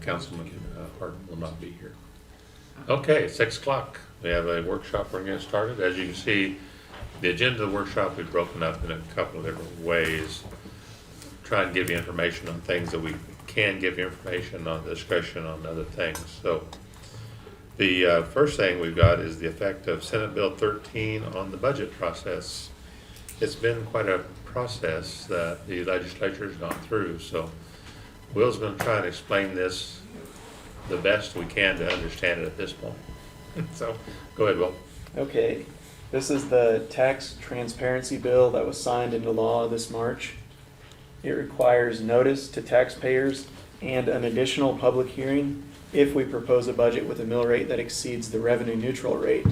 Councilman Harden will not be here. Okay, 6 o'clock. We have a workshop we're going to get started. As you can see, the agenda of the workshop is broken up in a couple of different ways. Try and give you information on things that we can give you information on, discussion on other things. So the first thing we've got is the effect of Senate Bill 13 on the budget process. It's been quite a process that the legislature has gone through. So Will's going to try and explain this the best we can to understand it at this point. So go ahead, Will. Okay, this is the tax transparency bill that was signed into law this March. It requires notice to taxpayers and an additional public hearing if we propose a budget with a mill rate that exceeds the revenue neutral rate.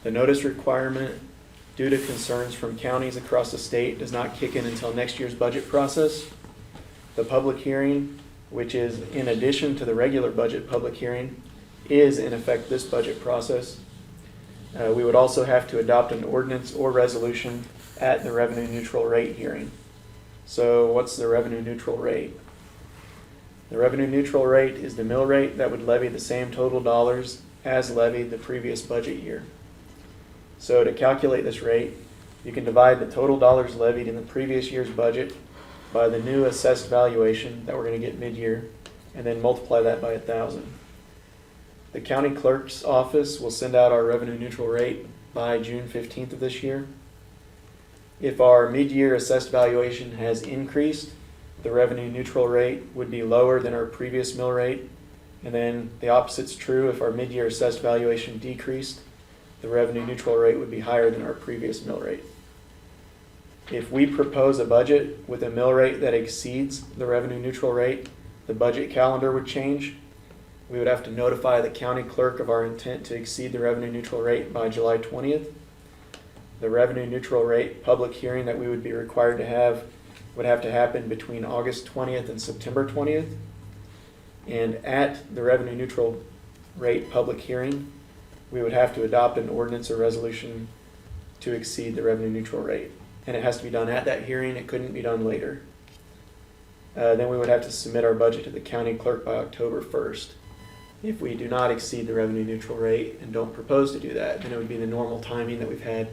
The notice requirement, due to concerns from counties across the state, does not kick in until next year's budget process. The public hearing, which is in addition to the regular budget public hearing, is in effect this budget process. We would also have to adopt an ordinance or resolution at the revenue neutral rate hearing. So what's the revenue neutral rate? The revenue neutral rate is the mill rate that would levy the same total dollars as levied the previous budget year. So to calculate this rate, you can divide the total dollars levied in the previous year's budget by the new assessed valuation that we're going to get mid-year, and then multiply that by 1,000. The county clerk's office will send out our revenue neutral rate by June 15th of this year. If our mid-year assessed valuation has increased, the revenue neutral rate would be lower than our previous mill rate, and then the opposite's true. If our mid-year assessed valuation decreased, the revenue neutral rate would be higher than our previous mill rate. If we propose a budget with a mill rate that exceeds the revenue neutral rate, the budget calendar would change. We would have to notify the county clerk of our intent to exceed the revenue neutral rate by July 20th. The revenue neutral rate public hearing that we would be required to have would have to happen between August 20th and September 20th. And at the revenue neutral rate public hearing, we would have to adopt an ordinance or resolution to exceed the revenue neutral rate. And it has to be done at that hearing. It couldn't be done later. Then we would have to submit our budget to the county clerk by October 1st. If we do not exceed the revenue neutral rate and don't propose to do that, then it would be the normal timing that we've had,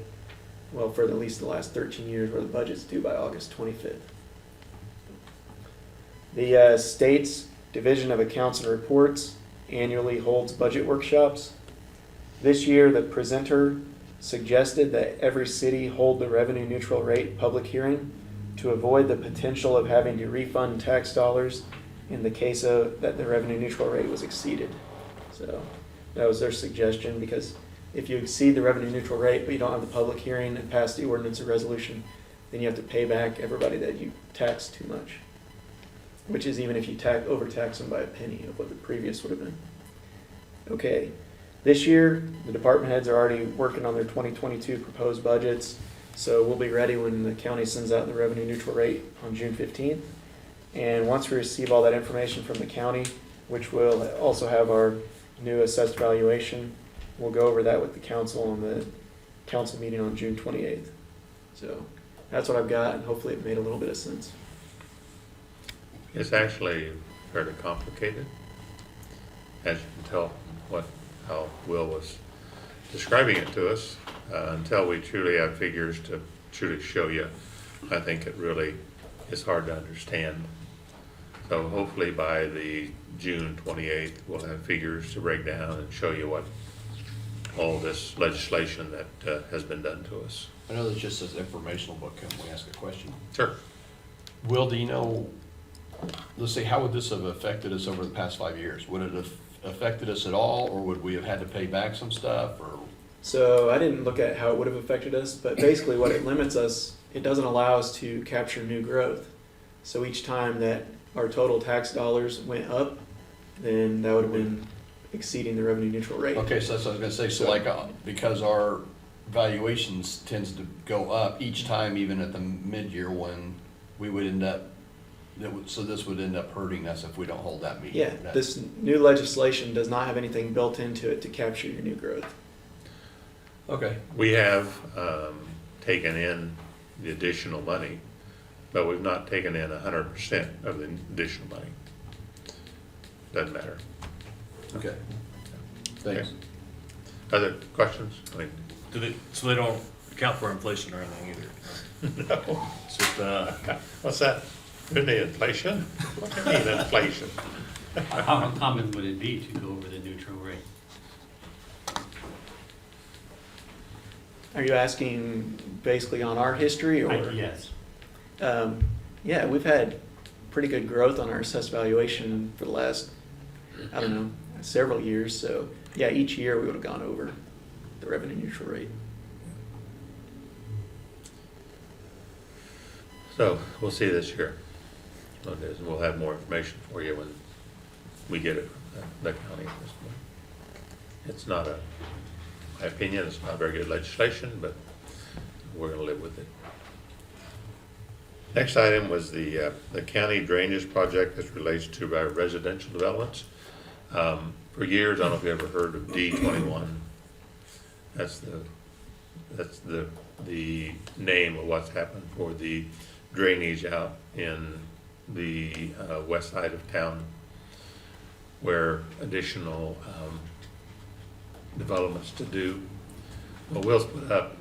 well, for at least the last 13 years, where the budget's due by August 25th. The state's Division of Accounts and Reports annually holds budget workshops. This year, the presenter suggested that every city hold the revenue neutral rate public hearing to avoid the potential of having to refund tax dollars in the case of that the revenue neutral rate was exceeded. So that was their suggestion, because if you exceed the revenue neutral rate but you don't have the public hearing and pass the ordinance or resolution, then you have to pay back everybody that you taxed too much, which is even if you overtax them by a penny of what the previous would have been. Okay. This year, the department heads are already working on their 2022 proposed budgets, so we'll be ready when the county sends out the revenue neutral rate on June 15th. And once we receive all that information from the county, which will also have our new assessed valuation, we'll go over that with the council on the council meeting on June 28th. So that's what I've got, and hopefully it made a little bit of sense. It's actually fairly complicated, as you can tell how Will was describing it to us. Until we truly have figures to truly show you, I think it really is hard to understand. So hopefully by the June 28th, we'll have figures to break down and show you what all this legislation that has been done to us. I know this just says informational, but can we ask a question? Sure. Will, do you know, let's say, how would this have affected us over the past 5 years? Would it have affected us at all, or would we have had to pay back some stuff? Or So I didn't look at how it would have affected us, but basically what it limits us, it doesn't allow us to capture new growth. So each time that our total tax dollars went up, then that would have been exceeding the revenue neutral rate. okay, so that's what I was going to say. So like, because our valuations tends to go up each time, even at the mid-year when we would end up, so this would end up hurting us if we don't hold that meeting. Yeah, this new legislation does not have anything built into it to capture your new growth. Okay. We have taken in the additional money, but we've not taken in 100% of the additional money. doesn't matter. Okay. Thanks. Other questions? I mean, So they don't account for inflation or anything either? no. It's just, What's that? Really inflation? What do you mean inflation? How common would it be to go over the neutral rate? Are you asking basically on our history or? Yes. Yeah, we've had pretty good growth on our assessed valuation for the last, I don't know, several years. So yeah, each year we would have gone over the revenue neutral rate. So we'll see this year. What it is, and we'll have more information for you when we get it from the county at this point. It's not my opinion, it's not very good legislation, but we're gonna live with it. Next item was the county drainage project as relates to our residential developments. For years, I don't know if you ever heard of D21. That's the name of what's happened for the drainage out in the west side of town, where additional developments to do. Well, Will's put up,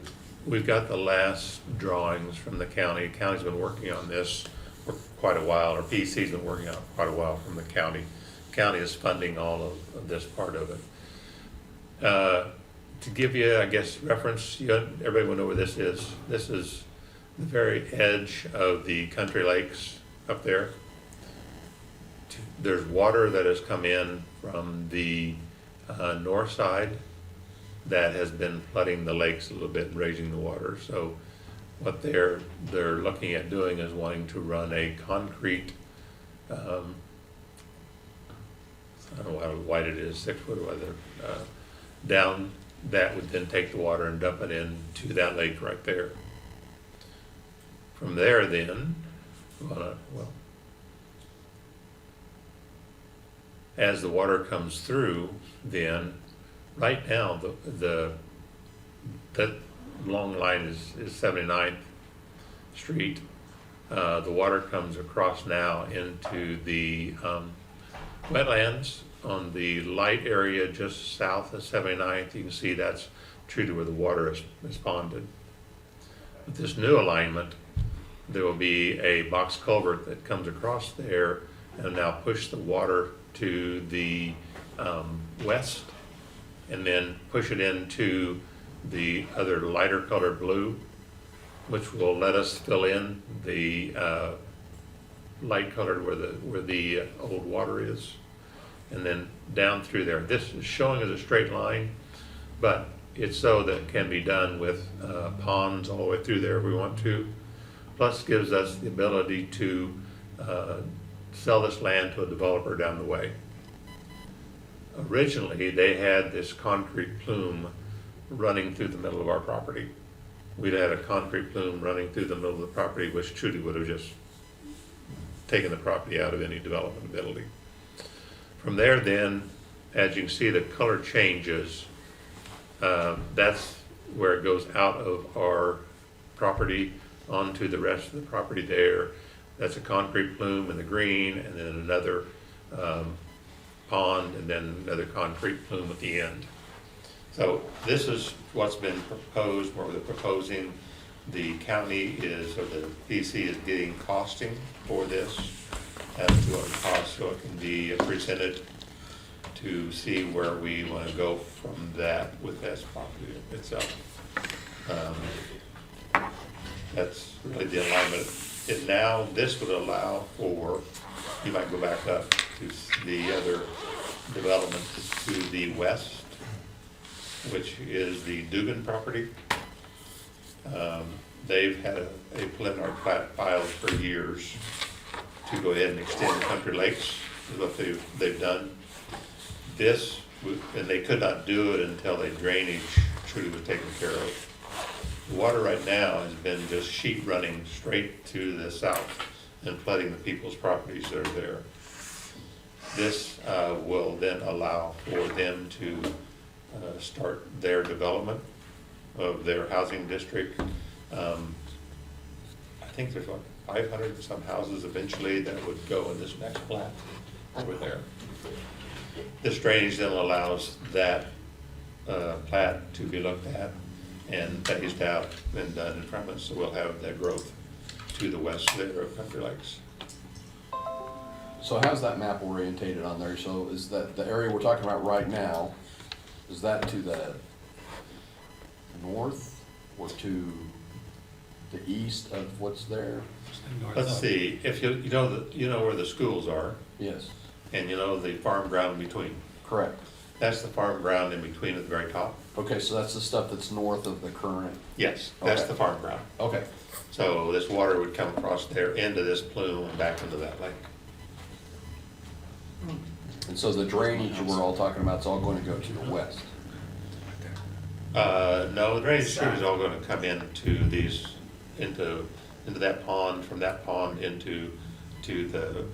we've got the last drawings from the county. County's been working on this for quite a while, or PC's been working on it for quite a while from the county. County is funding all of this part of it. To give you, I guess, reference, everybody will know where this is. This is the very edge of the country lakes up there. There's water that has come in from the north side that has been flooding the lakes a little bit and raising the water. So what they're looking at doing is wanting to run a concrete, I don't know how wide it is, 6 foot or whether, down that would then take the water and dump it into that lake right there. From there then, as the water comes through, then right now that long line is 79th Street. The water comes across now into the wetlands on the light area just south of 79th. You can see that's treated where the water is ponded. With this new alignment, there will be a box culvert that comes across there and now push the water to the west and then push it into the other lighter colored blue, which will let us fill in the light colored where the old water is, and then down through there. This is showing as a straight line, but it's so that it can be done with ponds all the way through there if we want to. Plus gives us the ability to sell this land to a developer down the way. Originally, they had this concrete plume running through the middle of our property. We'd had a concrete plume running through the middle of the property, which truly would have just taken the property out of any development ability. From there then, as you can see, the color changes. That's where it goes out of our property onto the rest of the property there. That's a concrete plume in the green, and then another pond, and then another concrete plume at the end. So this is what's been proposed, what we're proposing. The county is, or the PC is getting costing for this as to what it costs, so it can be presented to see where we want to go from that with this property itself. That's really the alignment. This would allow for, you might go back up to the other development to the west, which is the Dugan property. They've had a preliminary plat filed for years to go ahead and extend Country Lakes, is what they've done. This, and they could not do it until the drainage truly was taken care of. The water right now has been just sheet running straight to the south and flooding the people's properties that are there. This will then allow for them to start their development of their housing district. I think there's like 500 and some houses eventually that would go in this next plat over there. This drainage then allows that plat to be looked at and phased out and done in front of us, so we'll have that growth to the west there of Country Lakes. So how's that map orientated on there? So is that the area we're talking about right now, is that to the north or to the east of what's there? Let's see, if you know where the schools are, Yes, and you know the farm ground in between. correct. That's the farm ground in between at the very top. Okay, so that's the stuff that's north of the current, Yes, that's Okay. the farm ground. okay. So this water would come across there into this plume and back into that lake. And so the drainage we're all talking about is all going to go to the west? No, the drainage stream is all gonna come into these, into that pond, from that pond into the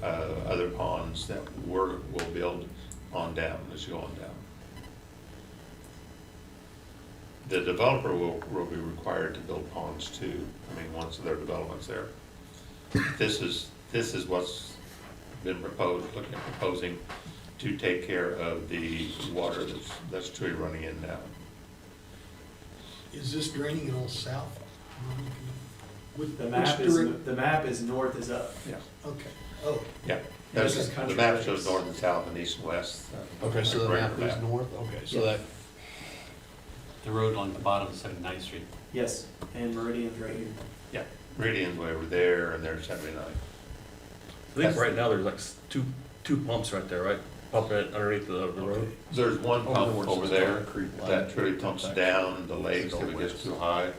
other ponds that we'll build on down, as you go on down. The developer will be required to build ponds too, I mean, once their development's there. This is what's been proposing to take care of the water that's truly running in now. Is this draining it all south? With The which map is north is up. Yeah. Okay, oh, Yeah, This that's, is Country the map Lakes. shows north and south and east and west. Okay, so the Greater map is north, okay, so that, The road along the bottom of 79th Street. Yes, and Meridian's right here. Yeah, Meridian's way over there, and there's 79. I think right now there's like two pumps right there, right? Pumping it underneath the road. There's one Over pump towards over the there Creek line. that truly pumps Pump down the lakes Go if it gets west. too high,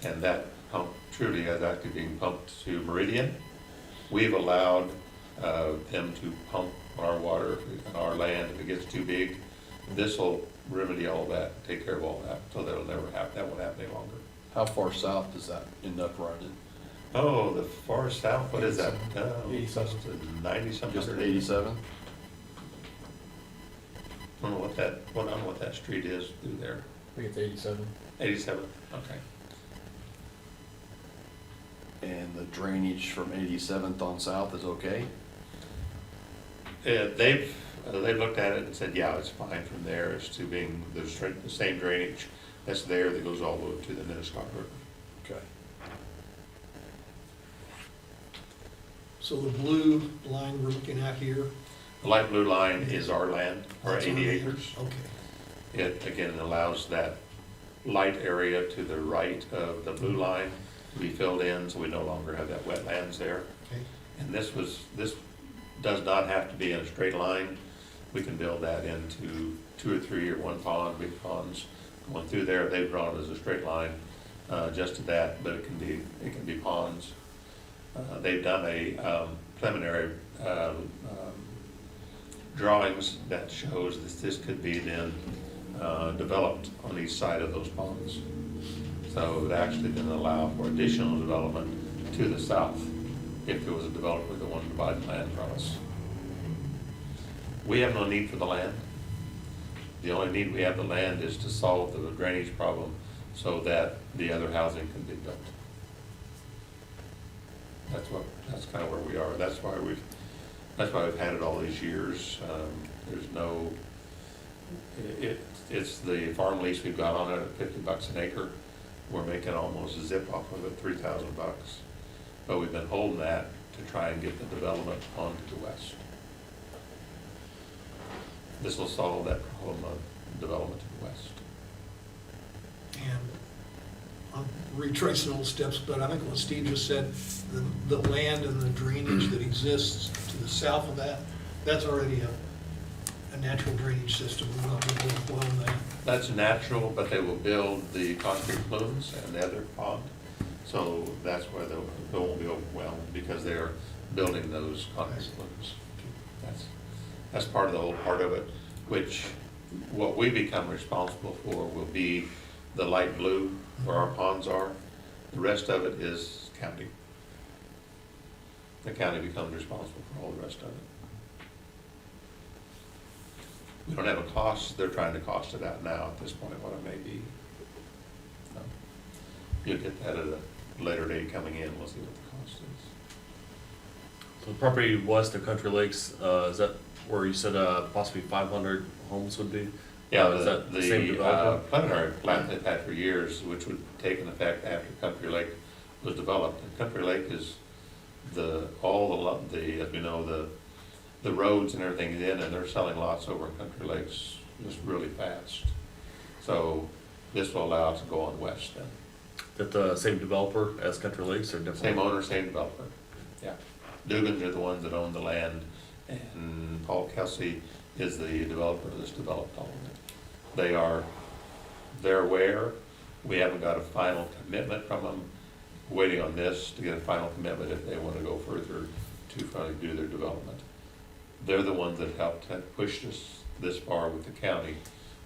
and that pump truly is actually being pumped to Meridian. We've allowed them to pump our water on our land if it gets too big. This'll remedy all that, take care of all that, so that'll never happen, that won't happen any longer. how far south does that end up running? Oh, the far south, what is that? 87. 90-something. Just at 87? I don't know what that street is through there. I think it's 87. 87, okay. And the drainage from 87th on south is okay? They've looked at it and said, yeah, it's fine from there as to being the same drainage that's there that goes all the way to the Minnesota River. Okay. so the blue line we're looking at here? The light blue line is our land, our that's 80 on acres. Okay, It, again, allows that light area to the right of the blue line to be filled in, so we no longer have that wetlands there. okay, And this does not have to be in a straight line. We can build that into 2 or 3 or one pond, big ponds going through there. They've drawn it as a straight line, just to that, but it can be ponds. They've done a preliminary drawings that shows that this could be then developed on each side of those ponds. So it would actually then allow for additional development to the south if there was a developer that wanted to buy the land from us. We have no need for the land. The only need we have the land is to solve the drainage problem so that the other housing can be built. That's kind of where we are. That's why we've had it all these years. There's no, it's the farm lease we've got on it at $50 an acre. We're making almost a zip off of it, $3,000. But we've been holding that to try and get the development onto the west. This will solve that problem of development to the west. and I'm retracing old steps, but I think what Steve just said, the land and the drainage that exists to the south of that, that's already a natural drainage system, we're not going to overwhelm that. That's natural, but they will build the concrete plumes and the other pond. So that's why they won't be overwhelmed, because they are building those concrete plumes. That's part of the whole part of it, which what we become responsible for will be the light blue where our ponds are. The rest of it is county. The county becomes responsible for all the rest of it. We don't have a cost, they're trying to cost it out now at this point, what it may be. So, you'll get that at a later date coming in, we'll see what the cost is. So property west of Country Lakes, is that where you said possibly 500 homes would be? Yeah, Is that the same the developer? preliminary plat they've had for years, which would take in effect after Country Lake was developed. And Country Lake is as we know, the roads and everything is in, and they're selling lots over in Country Lakes just really fast. So this will allow it to go on west then. That the same developer as Country Lakes or different? Same owner, same developer, yeah. Dugans are the ones that own the land, and Paul Kelsey is the developer that's developed all of it. They're aware, we haven't got a final commitment from them, waiting on this to get a final commitment if they want to go further to finally do their development. They're the ones that helped to push this far with the county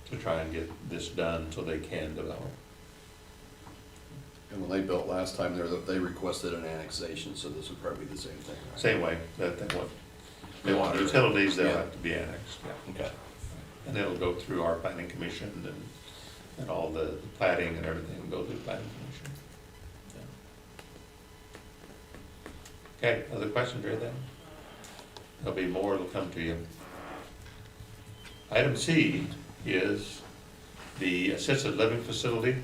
to try and get this done so they can develop. And when they built last time, they requested an annexation, so this would probably be the same thing, right? Same way, that they want utilities, they'll Yeah. have to be annexed, yeah. Okay. And it'll go through our planning commission and all the plating and everything will go through the planning commission. Yeah. Okay, other questions or anything? There'll be more that'll come to you. Item C is the assisted living facility.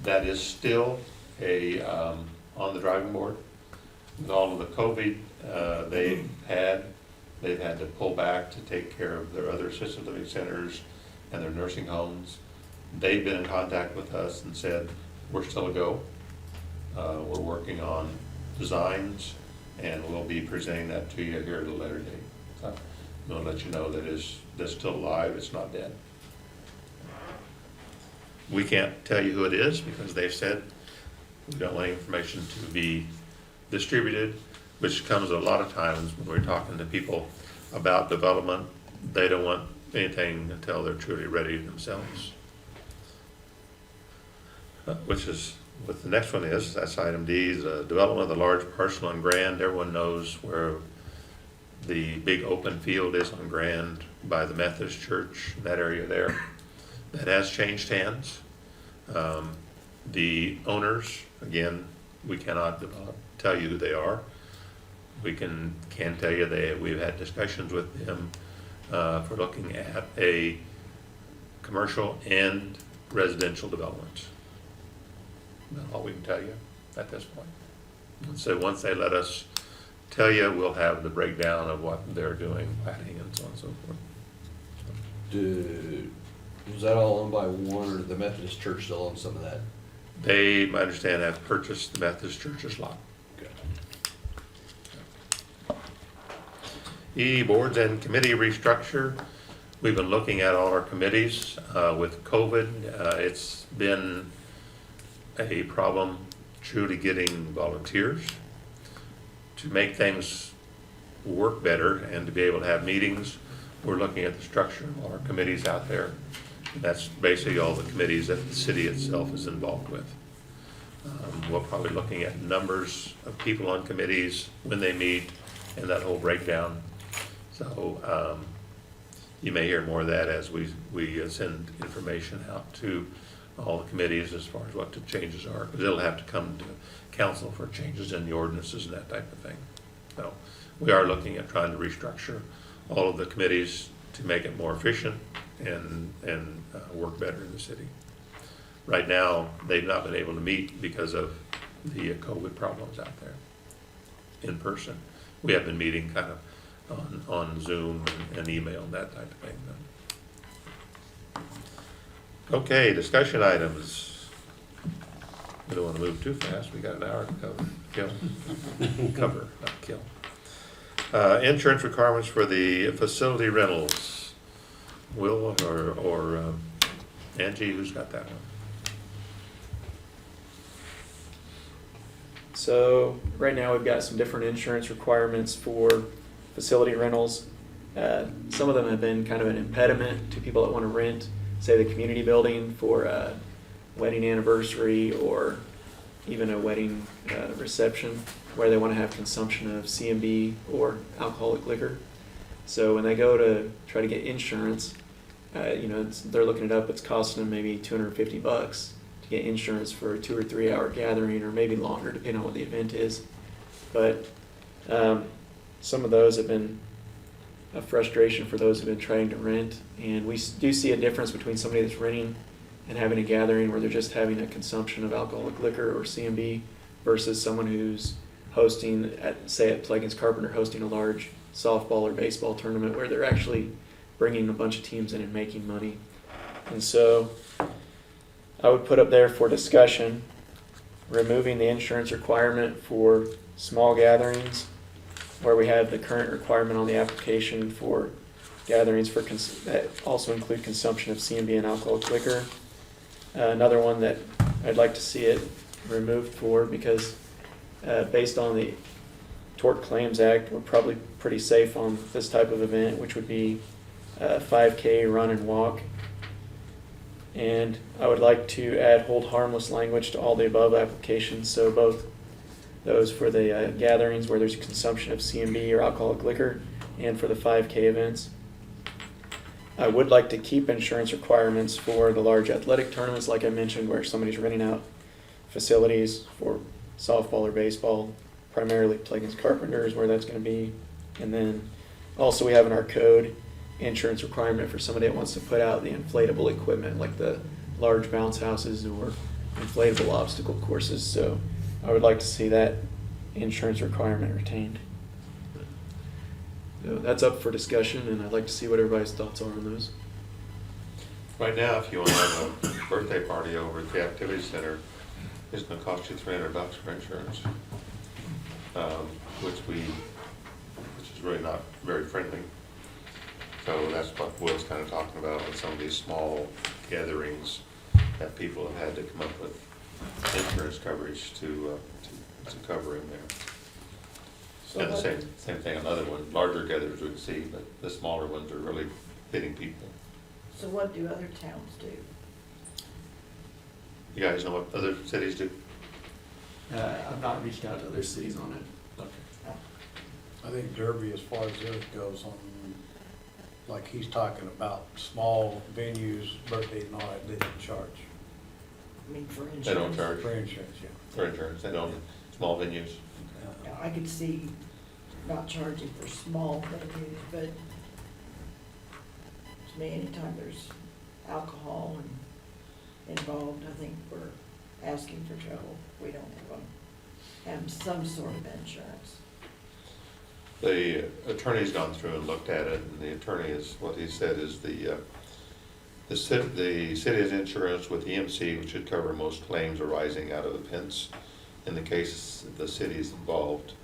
That is still on the driving board. With all of the COVID they've had to pull back to take care of their other assisted living centers and their nursing homes. They've been in contact with us and said, we're still a go. We're working on designs, and we'll be presenting that to you here at a later date. So I'm gonna let you know that's still alive, it's not dead. We can't tell you who it is because they've said we don't want information to be distributed, which comes a lot of times when we're talking to people about development. They don't want anything until they're truly ready themselves. Which is what the next one is. That's item D, the development of the large parcel on Grand. Everyone knows where the big open field is on Grand by the Methodist Church, that area there. That has changed hands. The owners, again, we cannot tell you who they are. We can tell you we've had discussions with them for looking at a commercial and residential development. That's all we can tell you at this point. And so once they let us tell you, we'll have the breakdown of what they're doing, planning and so on and so forth. Was that all owned by one, or the Methodist Church still owns some of that? They, I understand, have purchased the Methodist Church's lot. E, boards and committee restructure. We've been looking at all our committees. With COVID, it's been a problem truly getting volunteers to make things work better and to be able to have meetings. We're looking at the structure of all our committees out there. That's basically all the committees that the city itself is involved with. We're probably looking at numbers of people on committees, when they meet, and that whole breakdown. So you may hear more of that as we send information out to all the committees as far as what the changes are, because it'll have to come to council for changes in the ordinances and that type of thing. So we are looking at trying to restructure all of the committees to make it more efficient and work better in the city. Right now, they've not been able to meet because of the COVID problems out there in person. We have been meeting kind of on Zoom and email and that type of thing. Okay, discussion items. We don't want to move too fast. We got an hour to cover, not kill. Insurance requirements for the facility rentals. Will or Angie, who's got that one? So right now we've got some different insurance requirements for facility rentals. Some of them have been kind of an impediment to people that want to rent, say the community building for a wedding anniversary or even a wedding reception where they want to have consumption of CMB or alcoholic liquor. So when they go to try to get insurance, they're looking it up, it's costing them maybe $250 to get insurance for a 2 or 3 hour gathering, or maybe longer depending on what the event is. But some of those have been a frustration for those who've been trying to rent. And we do see a difference between somebody that's renting and having a gathering where they're just having a consumption of alcoholic liquor or CMB versus someone who's hosting at, say at Plugins Carpenter, hosting a large softball or baseball tournament where they're actually bringing a bunch of teams in and making money. And so I would put up there for discussion, removing the insurance requirement for small gatherings where we have the current requirement on the application for gatherings for that also include consumption of CMB and alcoholic liquor. Another one that I'd like to see it removed for because based on the Tort Claims Act, we're probably pretty safe on this type of event, which would be 5K run and walk. And I would like to add hold harmless language to all the above applications, so both those for the gatherings where there's consumption of CMB or alcoholic liquor and for the 5K events. I would like to keep insurance requirements for the large athletic tournaments, like I mentioned, where somebody's renting out facilities for softball or baseball, primarily Plugins Carpenters, where that's going to be. And then also we have in our code insurance requirement for somebody that wants to put out the inflatable equipment, like the large bounce houses or inflatable obstacle courses. So I would like to see that insurance requirement retained. So that's up for discussion, and I'd like to see what everybody's thoughts are on those. Right now, if you want to have a birthday party over at the activity center, it's going to cost you $300 for insurance, which is really not very friendly. So that's what Will's kind of talking about with some of these small gatherings that people have had to come up with insurance coverage to cover in there. And the same thing on other ones, larger gatherings we can see, but the smaller ones are really hitting people. So what do other towns do? You guys know what other cities do? I've not reached out to other cities on it. Okay. I think Derby, as far as this goes, on, like he's talking about, small venues, birthdays and all that, they don't charge I mean, for insurance? They don't charge for insurance, yeah. for insurance, they don't, small venues. Now, I could see not charging for small venues, but to me, anytime there's alcohol involved, I think we're asking for trouble. We don't have some sort of insurance. The attorney's gone through and looked at it, and the attorney is, what he said is the city has insurance with EMC, which should cover most claims arising out of events in the case the city is involved.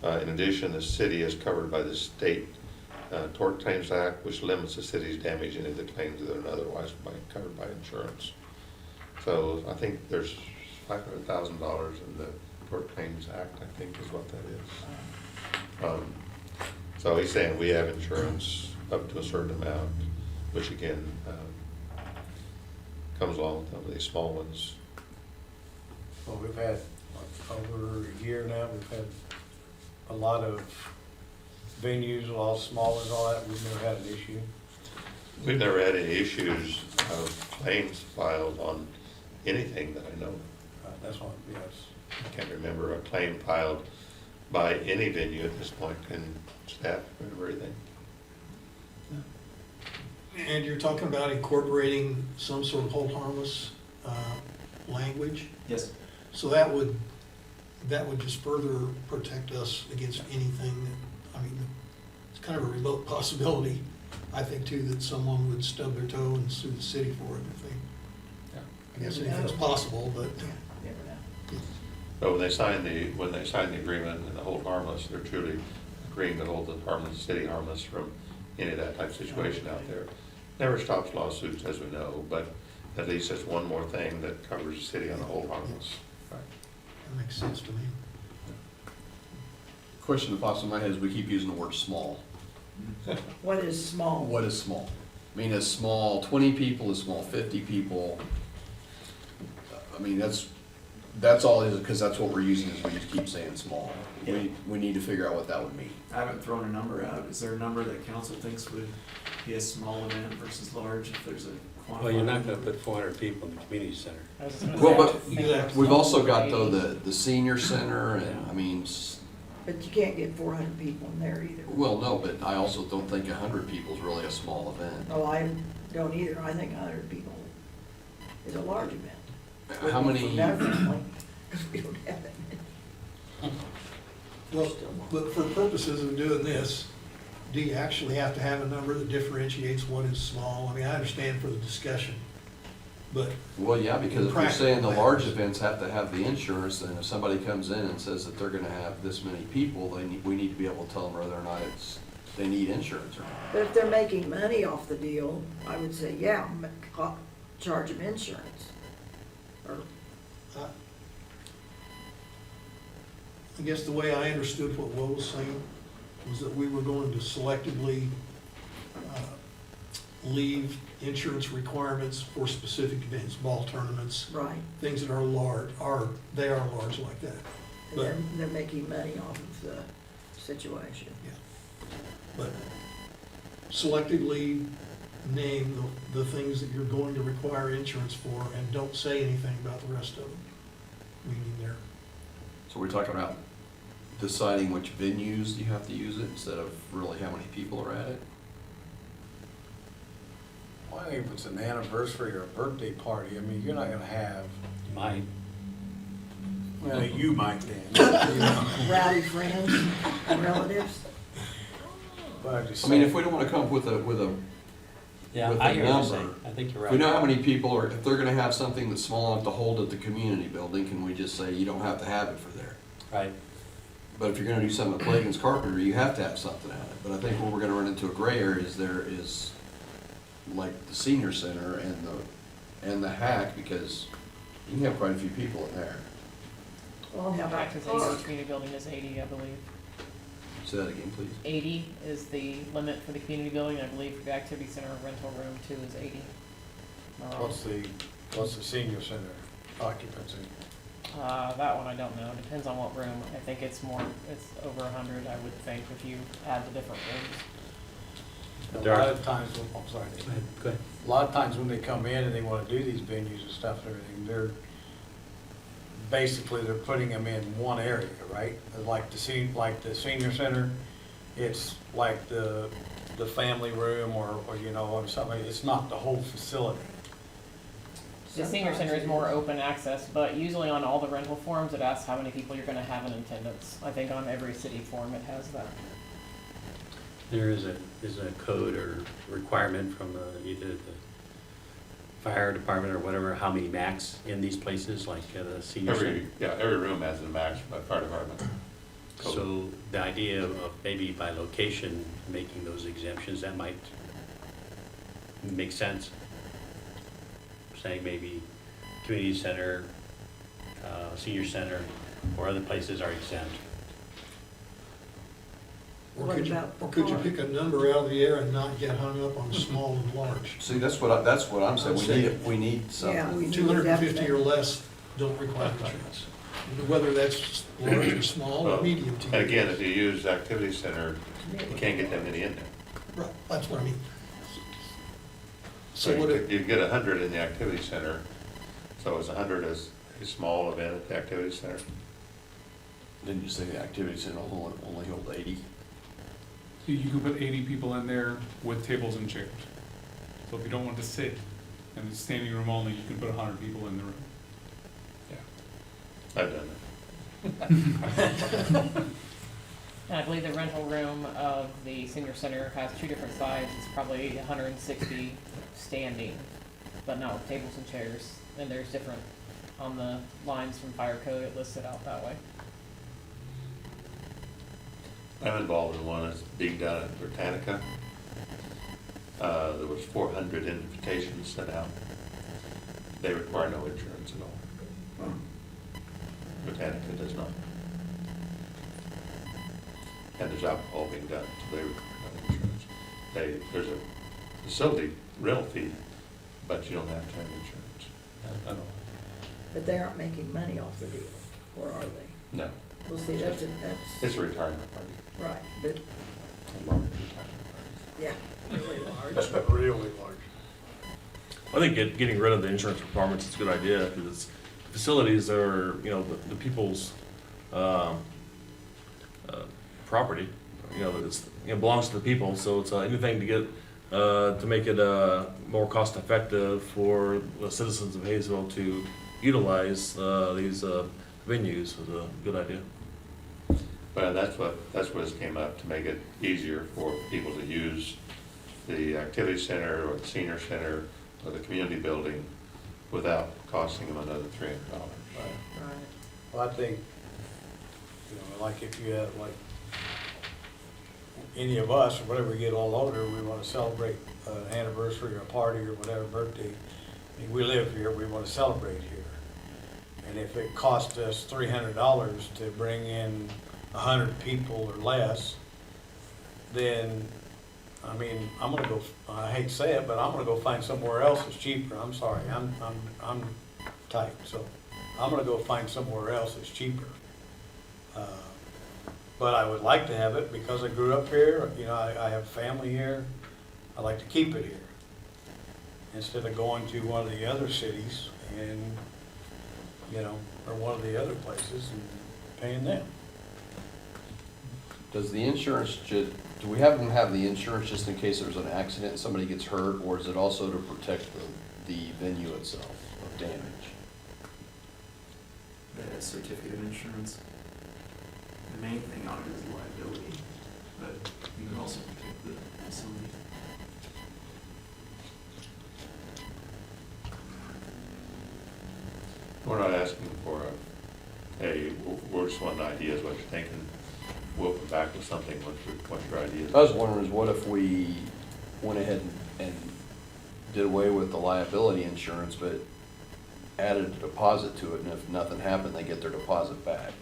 In addition, the city is covered by the state Tort Claims Act, which limits the city's damage any of the claims that are otherwise covered by insurance. So I think there's $500,000 in the Tort Claims Act, I think is what that is. So he's saying we have insurance up to a certain amount, which again comes along with some of these small ones. Well, we've had, over a year now, we've had a lot of venues, all small and all that, we've never had an issue. We've never had any issues of claims filed on anything that I know. That's what, yes. I can't remember a claim filed by any venue at this point, and staff and everything. And you're talking about incorporating some sort of hold harmless language? Yes. So that would just further protect us against anything that, I mean, it's kind of a remote possibility, I think too, that someone would stub their toe and sue the city for it if they, I guess anything's possible, but. Yeah, never know. But when they sign the agreement and the hold harmless, they're truly agreeing to hold the city harmless from any of that type of situation out there. Never stops lawsuits, as we know, but at least it's one more thing that covers the city on the hold harmless. Right. That makes sense to me. Question that pops in my head is we keep using the word small. What is small? What is small? I mean, is small 20 people, is small 50 people? I mean, that's all it is, because that's what we're using, is we just keep saying small. We need to figure out what that would mean. I haven't thrown a number out. Is there a number that council thinks would be a small event versus large if there's a quantifier? Well, you're not gonna put 400 people in the community center. Well, but Exactly. we've also got though the senior center, and I mean, But you can't get 400 people in there either. Well, no, but I also don't think 100 people is really a small event. Oh, I don't either. I think 100 people is a large event. How many, Definitely, because we don't have that many. Well, but for purposes of doing this, do you actually have to have a number that differentiates what is small? I mean, I understand for the discussion, but well, yeah, because if you're saying the Practical large matters. events have to have the insurance, then if somebody comes in and says that they're gonna have this many people, we need to be able to tell them whether or not they need insurance or not. But if they're making money off the deal, I would say, yeah, charge them insurance. Or, I guess the way I understood what Will was saying was that we were going to selectively leave insurance requirements for specific events, ball tournaments, right, things that are large, they are large like that. and But, they're making money off of the situation. but selectively name the things that you're going to require insurance for and don't say anything about the rest of them. Meaning there. So we're talking about deciding which venues you have to use it instead of really how many people are at it? Well, I think if it's an anniversary or a birthday party, I mean, you're not gonna have, Might. well, you might then. You know, Rowdy friends and relatives. But I just I mean, say- if we don't wanna come up with a Yeah, with I the hear what you're number. saying. I think you're If we know right. how many people, or if they're gonna have something that's small enough to hold at the community building, can we just say you don't have to have it for there? Right. But if you're gonna do something at Plagan's Carpentry, you have to have something at it. But I think where we're gonna run into a gray area is there is like the senior center and the hack, because you can have quite a few people in there. Well, how about Because the the park? community building is 80, I believe. Say that again, please. 80 is the limit for the community building. I believe for the activity center rental room too is 80. Am I wrong? What's the senior center occupancy? That one I don't know. Depends on what room. I think it's over 100, I would think, if you add the different rooms. A There lot are- of times, I'm sorry, Go ahead, go ahead. a lot of times when they come in and they wanna do these venues and stuff and everything, they're putting them in one area, right? Like the senior center, it's like the family room or, you know, or something, it's not the whole facility. The senior center is more open access, but usually on all the rental forms, it asks how many people you're gonna have in attendance. I think on every city form, it has that. There is a code or requirement from either the fire department or whatever, how many max in these places, like the senior center. Every room has a max by fire department. So the idea of maybe by location, making those exemptions, that might make sense. Saying maybe community center, senior center, or other places are exempt. Or What could you, about the or could you park? pick a number out of the air and not get hung up on small and large? See, that's what I'm saying, we need Yeah, something. we need 250 or definite- less don't require insurance. Whether that's large or small or medium to. And again, if you use activity center, you can't get that many in there. Right, that's what I mean. So So what if, you get 100 in the activity center, so is 100 a small event at the activity center? Didn't you say the activity center will only hold 80? You could put 80 people in there with tables and chairs. So if you don't want to sit and it's standing room only, you can put 100 people in the room. I've done that. And I believe the rental room of the senior center has two different sizes. It's probably 160 standing, but not with tables and chairs. And there's different, on the lines from fire code, it lists it out that way. I'm involved in one that's being done at Britannica. There was 400 invitations sent out. They require no insurance at all. Britannica does not. And there's alcohol being done, so they require no insurance. There's a facility rental fee, but you don't have to have insurance at all. But they aren't making money off the deal, or are they? No, Well, see, that's, it's a retirement party, right, but, a large retirement party. yeah, really large. Really large. I think getting rid of the insurance requirements is a good idea, because it's, facilities are, you know, the people's, property. You know, it belongs to the people, so it's anything to get, to make it more cost effective for the citizens of Haysville to utilize these venues is a good idea. Well, that's what this came up, to make it easier for people to use the activity center or the senior center or the community building without costing them another $300. Right. Well, I think, like if you have, like, any of us, or whatever, we get all older, we wanna celebrate an anniversary or a party or whatever, birthday. We live here, we wanna celebrate here. And if it costs us $300 to bring in 100 people or less, then, I mean, I'm gonna go, I hate to say it, but I'm gonna go find somewhere else that's cheaper. I'm sorry, I'm tight, so I'm gonna go find somewhere else that's cheaper. But I would like to have it because I grew up here, I have family here. I like to keep it here. Instead of going to one of the other cities and, or one of the other places and paying them. Does the insurance do we have them have the insurance just in case there's an accident and somebody gets hurt, or is it also to protect the venue itself of damage? The certificate of insurance. The main thing on it is liability, but you can also protect the facility. We're not asking for hey, we're just wanting ideas, what you're thinking. We'll come back with something, what's your ideas? I was wondering is what if we went ahead and did away with the liability insurance, but added a deposit to it, and if nothing happened, they get their deposit back.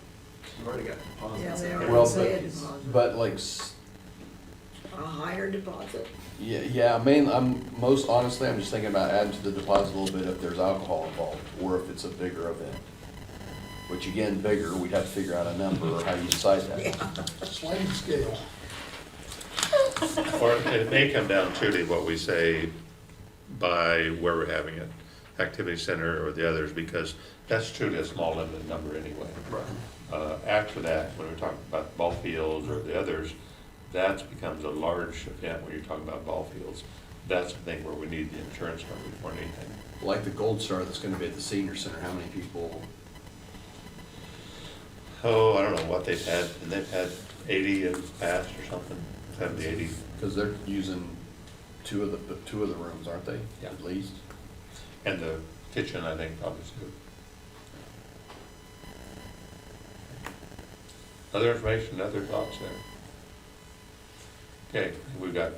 We've already got deposits. Yeah, they in already there. say a deposit. But like, A higher deposit? yeah, most honestly, I'm just thinking about adding to the deposit a little bit if there's alcohol involved, or if it's a bigger event. Which again, bigger, we'd have to figure out a number or how you decide that. Yeah. Sliding scale. Or it may come down to what we say by where we're having it, activity center or the others, because that's truly a small limited number anyway. After that, when we're talking about ball fields or the others, that becomes a large event when you're talking about ball fields. That's the thing where we need the insurance coverage more than anything. Like the Gold Star that's gonna be at the senior center, how many people? Oh, I don't know what they've had, and they've had 80 in the past or something, 70, 80. Because they're using two of the rooms, aren't they? Yeah. At least. And the kitchen, I think, probably too. Other information, other thoughts there? Okay, we've got,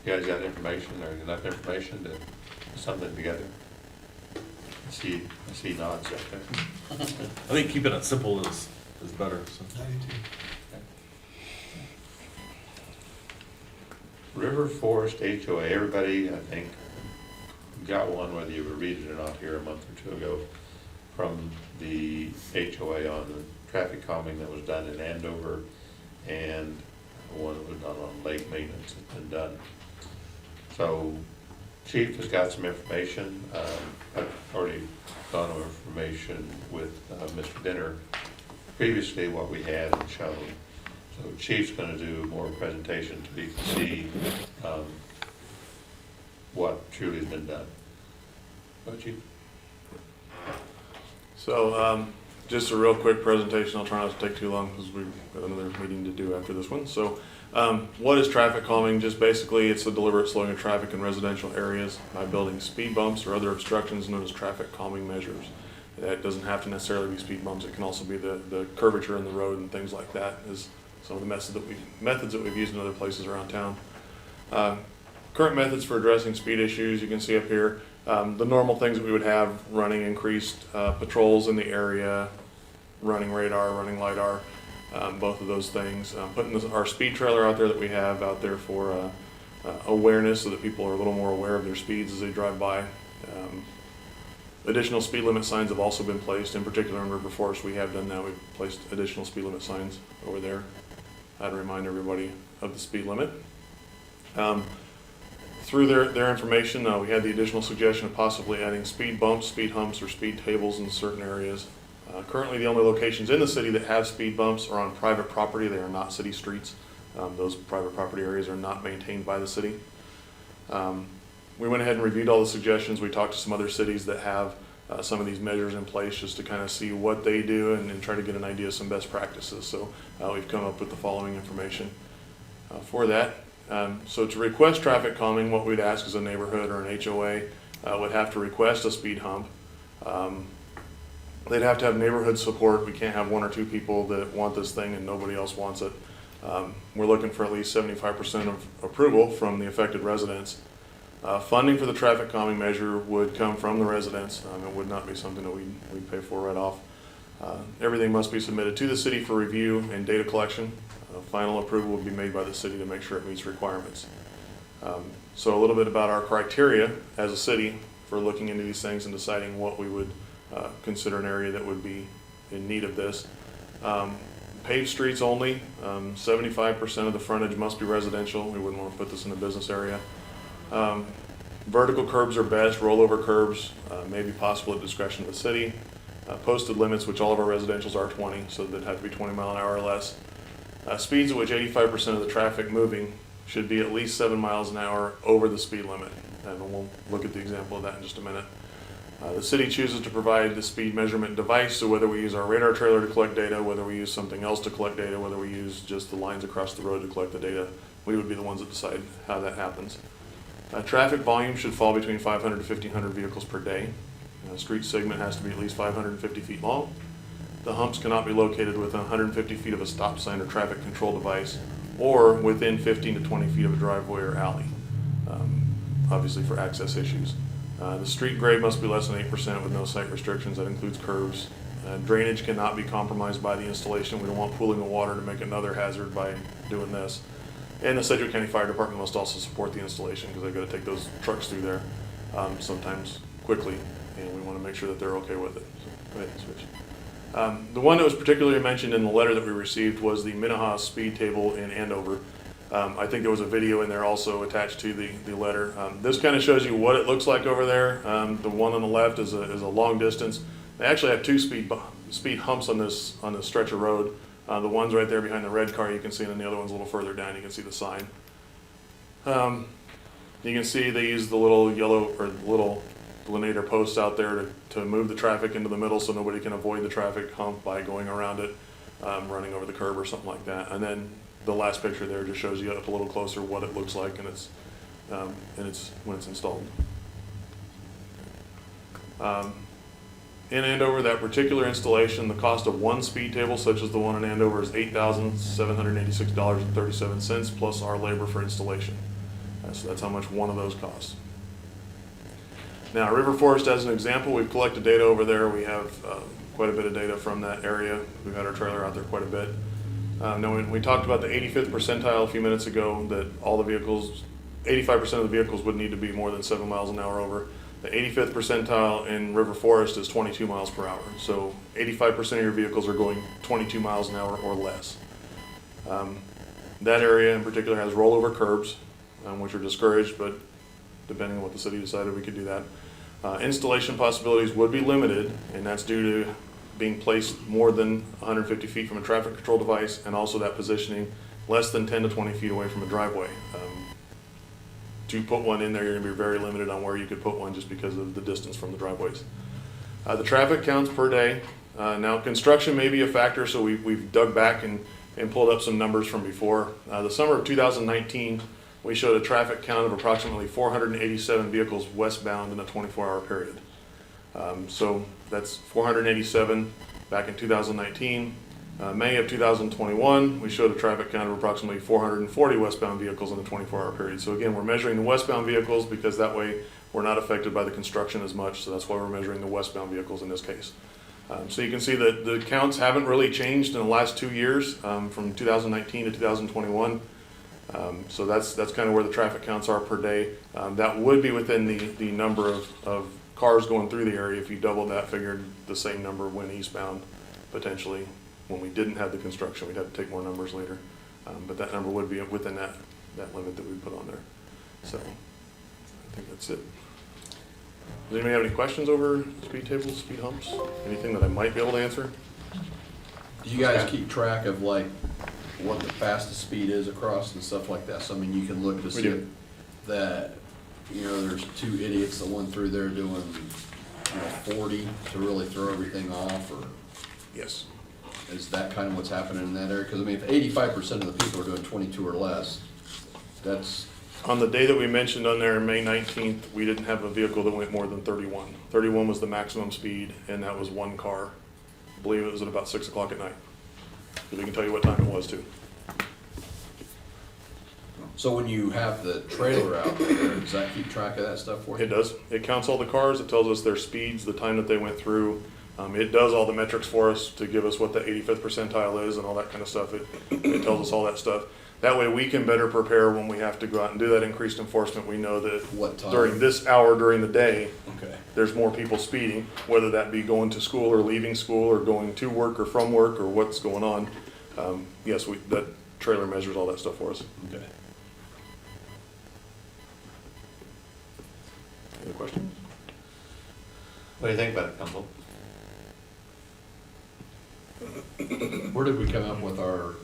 you guys got information, or enough information to put something together? I see nods up there. I think keeping it simple is better, so. River Forest HOA, everybody, I think, got one, whether you were reading it or not here a month or two ago, from the HOA on the traffic calming that was done in Andover, and one that was done on lake maintenance has been done. So Chief has got some information. I've already gone over information with Mr. Dinner previously, what we had and shown. So Chief's gonna do more presentation so you can see what truly has been done. Go, Chief. So, just a real quick presentation. I'll try not to take too long because we've got another meeting to do after this one. So, what is traffic calming? Just basically, it's the deliberate slowing of traffic in residential areas by building speed bumps or other obstructions known as traffic calming measures. It doesn't have to necessarily be speed bumps. It can also be the curvature in the road and things like that is some of the methods that we've used in other places around town. Current methods for addressing speed issues, you can see up here. The normal things that we would have: running increased patrols in the area, running radar, running LiDAR, both of those things. Putting our speed trailer out there that we have out there for awareness, so that people are a little more aware of their speeds as they drive by. Additional speed limit signs have also been placed. In particular in River Forest, we have done that. We've placed additional speed limit signs over there. I'd remind everybody of the speed limit. Through their information, we had the additional suggestion of possibly adding speed bumps, speed humps, or speed tables in certain areas. Currently, the only locations in the city that have speed bumps are on private property. They are not city streets. Those private property areas are not maintained by the city. We went ahead and reviewed all the suggestions. We talked to some other cities that have some of these measures in place just to kind of see what they do and try to get an idea of some best practices. So we've come up with the following information for that. So to request traffic calming, what we'd ask is a neighborhood or an HOA would have to request a speed hump. They'd have to have neighborhood support. We can't have one or two people that want this thing and nobody else wants it. We're looking for at least 75% of approval from the affected residents. Funding for the traffic calming measure would come from the residents. It would not be something that we'd pay for right off. Everything must be submitted to the city for review and data collection. Final approval will be made by the city to make sure it meets requirements. So a little bit about our criteria as a city for looking into these things and deciding what we would consider an area that would be in need of this. Paved streets only, 75% of the frontage must be residential. We wouldn't want to put this in a business area. Vertical curbs are best, rollover curbs may be possible at discretion of the city. Posted limits, which all of our residentials are 20, so they'd have to be 20 mile an hour or less. Speeds at which 85% of the traffic moving should be at least 7 miles an hour over the speed limit. And we'll look at the example of that in just a minute. The city chooses to provide the speed measurement device, so whether we use our radar trailer to collect data, whether we use something else to collect data, whether we use just the lines across the road to collect the data, we would be the ones that decide how that happens. Traffic volume should fall between 500 to 1,500 vehicles per day. Street segment has to be at least 550 feet long. The humps cannot be located within 150 feet of a stop sign or traffic control device, or within 15 to 20 feet of a driveway or alley, obviously for access issues. The street grade must be less than 8% with no site restrictions. That includes curves. Drainage cannot be compromised by the installation. We don't want pooling of water to make another hazard by doing this. And the Sedgwick County Fire Department must also support the installation because they've got to take those trucks through there sometimes quickly, and we want to make sure that they're okay with it. So, go ahead and switch. The one that was particularly mentioned in the letter that we received was the Minnehaha speed table in Andover. I think there was a video in there also attached to the letter. This kind of shows you what it looks like over there. The one on the left is a long distance. They actually have two speed humps on this stretch of road. The one's right there behind the red car you can see, and then the other one's a little further down. You can see the sign. You can see they use the little yellow or little delineator posts out there to move the traffic into the middle so nobody can avoid the traffic hump by going around it, running over the curb or something like that. And then the last picture there just shows you up a little closer what it looks like and it's when it's installed. In Andover, that particular installation, the cost of one speed table, such as the one in Andover, is $8,786.37 plus our labor for installation. So that's how much one of those costs. Now, River Forest, as an example, we've collected data over there. We have quite a bit of data from that area. We've had our trailer out there quite a bit. Now, we talked about the 85th percentile a few minutes ago, that all the vehicles, 85% of the vehicles would need to be more than 7 miles an hour over. The 85th percentile in River Forest is 22 miles per hour. So 85% of your vehicles are going 22 miles an hour or less. That area in particular has rollover curbs, which are discouraged, but depending on what the city decided, we could do that. Installation possibilities would be limited, and that's due to being placed more than 150 feet from a traffic control device, and also that positioning less than 10 to 20 feet away from a driveway. To put one in there, you're going to be very limited on where you could put one just because of the distance from the driveways. The traffic counts per day. Now, construction may be a factor, so we've dug back and pulled up some numbers from before. The summer of 2019, we showed a traffic count of approximately 487 vehicles westbound in a 24-hour period. So that's 487 back in 2019. May of 2021, we showed a traffic count of approximately 440 westbound vehicles in a 24-hour period. So again, we're measuring the westbound vehicles because that way we're not affected by the construction as much. So that's why we're measuring the westbound vehicles in this case. So you can see that the counts haven't really changed in the last 2 years, from 2019 to 2021. So that's kind of where the traffic counts are per day. That would be within the number of cars going through the area. If you doubled that, figured the same number when eastbound, potentially. When we didn't have the construction, we'd have to take more numbers later. But that number would be within that limit that we put on there. So I think that's it. Does anybody have any questions over speed tables, speed humps? Anything that I might be able to answer? Do you guys keep track of like what the fastest speed is across and stuff like that? So I mean, you can look to see do. that, you know, there's two idiots that went through there doing, you know, 40 to really throw everything off, or Yes. is that kind of what's happening in that area? Because I mean, if 85% of the people are doing 22 or less, that's, On the day that we mentioned on there, May 19th, we didn't have a vehicle that went more than 31. 31 was the maximum speed, and that was one car. I believe it was at about 6 o'clock at night. We can tell you what time it was too. so when you have the trailer out there, does that keep track of that stuff for you? It does. It counts all the cars. It tells us their speeds, the time that they went through. It does all the metrics for us to give us what the 85th percentile is and all that kind of stuff. It tells us all that stuff. That way we can better prepare when we have to go out and do that increased enforcement. We know that What time? during this hour during the day, Okay. there's more people speeding, whether that be going to school or leaving school or going to work or from work or what's going on. Yes, that trailer measures all that stuff for us. Okay. Any questions? What do you think about it, Council? Where did we come up with our